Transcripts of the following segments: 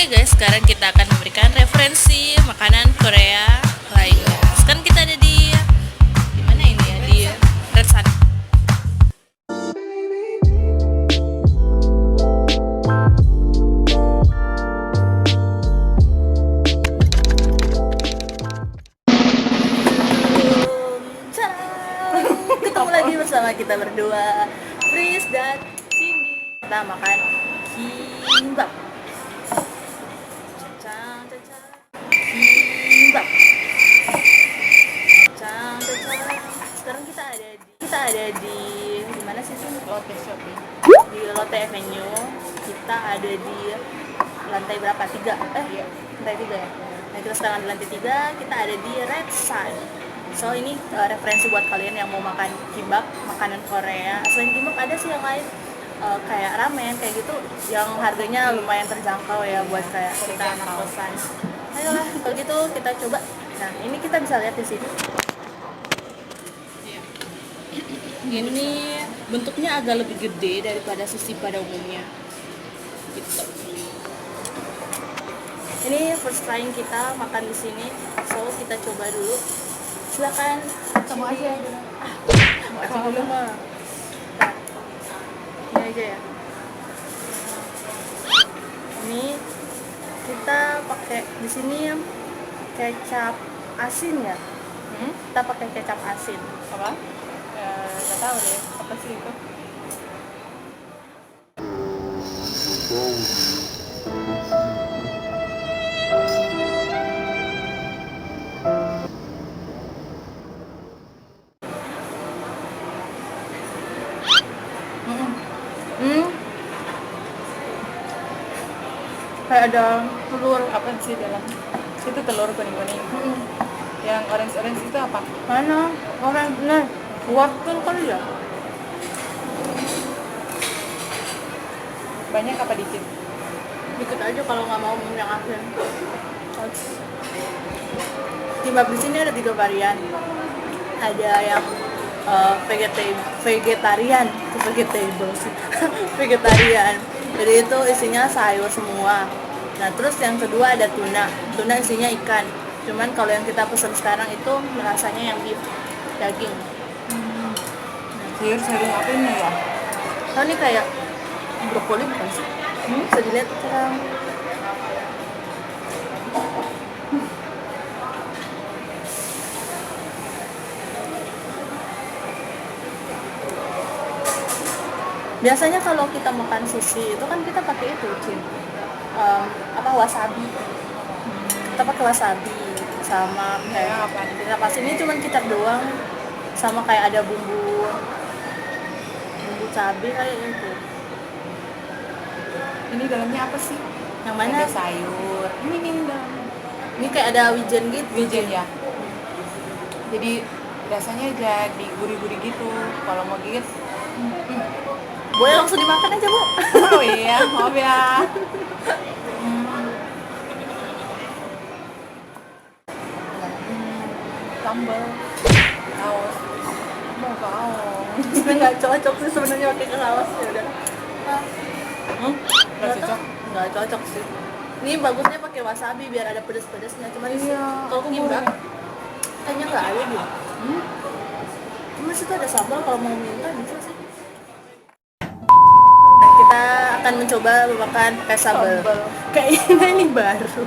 Oke guys, sekarang kita akan memberikan referensi makanan Korea lainnya. Sekarang kita ada di mana ini ya? Di Red Sun. Ketemu lagi bersama kita berdua, Pris dan Cindy. Kita makan kimbap. Kimbap. Sekarang kita ada di mana sih Cing? Lotte Shopping. Di Lotte Avenue. Kita ada di lantai berapa? 3? Iya. Lantai 3 ya. Nah, kita sekarang di lantai 3, kita ada di Red Sun. So ini referensi buat kalian yang mau makan kimbap, makanan Korea. Selain kimbap ada sih yang lain, kayak ramen kayak gitu yang harganya lumayan terjangkau ya buat kayak kita anak kosan. Ayolah kalau gitu kita coba. Nah ini kita bisa lihat di sini. Ini bentuknya agak lebih gede daripada sushi pada umumnya. Gitu. Ini first trying kita makan di sini, so kita coba dulu. Silakan. Kamu aja. Kamu dulu mah. Ini aja ya. Ini kita pakai di sini kecap asin ya. Kita pakai kecap asin. Apa? Nggak tahu deh. Apa sih itu? Kayak ada telur. Apa sih dalam? Itu telur kuning-kuning. Yang orange itu apa? Mana? Orang bener. Wortel kali ya? Banyak apa dikit? Dikit aja kalau nggak mau yang asin. Kimbap di sini ada 3 varian. Ada yang vegetarian, vegetarian. Jadi itu isinya sayur semua. Nah terus yang kedua ada tuna isinya ikan. Cuman kalau yang kita pesen sekarang itu rasanya yang beef, daging. Sayur apa ini ya? Oh ini kayak brokoli bukan sih? Bisa dilihat sekarang. Biasanya kalau kita makan sushi itu kan kita pakai itu, Cin. Wasabi. Kita pakai wasabi sama kayak apa? Kita pas ini cuman kita doang, sama kayak ada bumbu cabai kayak itu. Ini dalamnya apa sih? Yang mana? Ada sayur. Ini dalamnya. Ini kayak ada wijen gitu. Wijen ya. Jadi rasanya jadi gurih-gurih gitu. Kalau mau gigit, Boleh langsung dimakan aja, Bu. oh iya, maaf ya. Sambal, saus, mau gaung. Sebenarnya nggak cocok sih sebenarnya pakai ke saus ya udah. Nggak cocok. Nggak cocok sih. Ini bagusnya pakai wasabi biar ada pedas-pedasnya. Cuman Iya, kalau kimbap kayaknya nggak ada gitu. Cuma situ ada sambal kalau mau minta bisa sih. Kita akan mencoba makan pakai sambal. Kayaknya ini baru.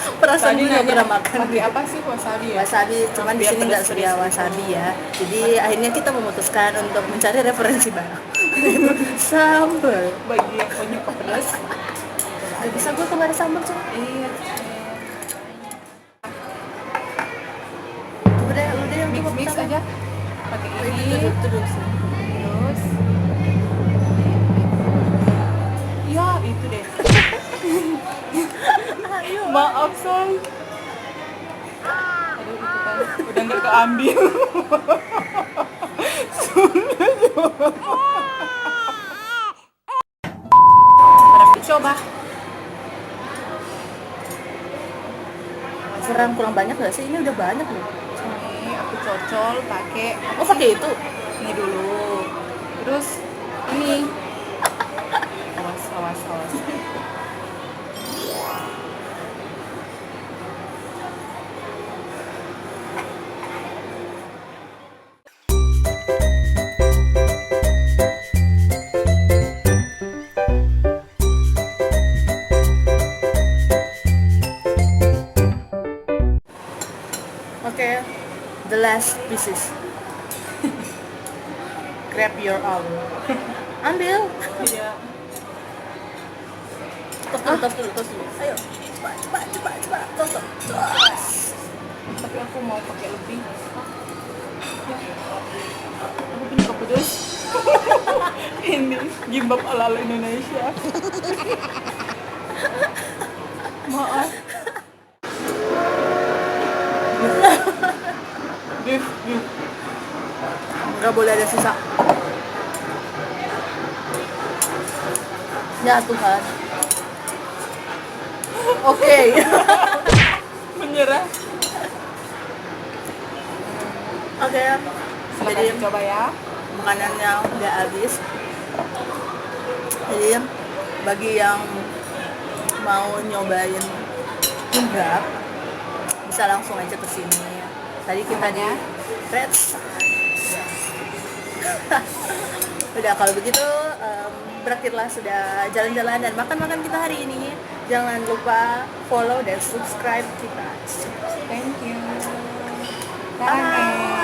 Perasaan gue nggak pernah makan. Pakai apa sih wasabi ya? Wasabi, cuman di sini nggak sedia wasabi ya. Jadi akhirnya kita memutuskan untuk mencari referensi baru. Sambal. Bagi yang penyuka pedas. Gak bisa gue kalau ada sambal cuma. Iya. Coba deh, lu deh yang coba Mix pertama. aja. Pakai ini. Terus. Terus. Ya itu deh. Ayo. Maaf Sol. Aduh itu kan udah nggak keambil. Coba. Kurang banyak nggak sih? Ini udah banyak loh. Ini aku cocol pakai. Oh pakai itu? Ini dulu. Terus ini. Awas. the last pieces. Grab your own. Ambil. Iya. Tos dulu. Ayo. Cepat. Tos. Tapi aku mau pakai lebih. Aku punya kepedes. Ini gimbap ala-ala Indonesia. Maaf. Beef. Nggak boleh ada sisa. Ya Tuhan. Oke. Menyerah. Oke. Selamat Jadi coba ya. makanannya udah habis. Jadi bagi yang mau nyobain kimbap bisa langsung aja ke sini. Tadi kita di Red Sun. Udah kalau begitu berakhirlah sudah jalan-jalan dan makan-makan kita hari ini. Jangan lupa follow dan subscribe kita. Thank you. Bye.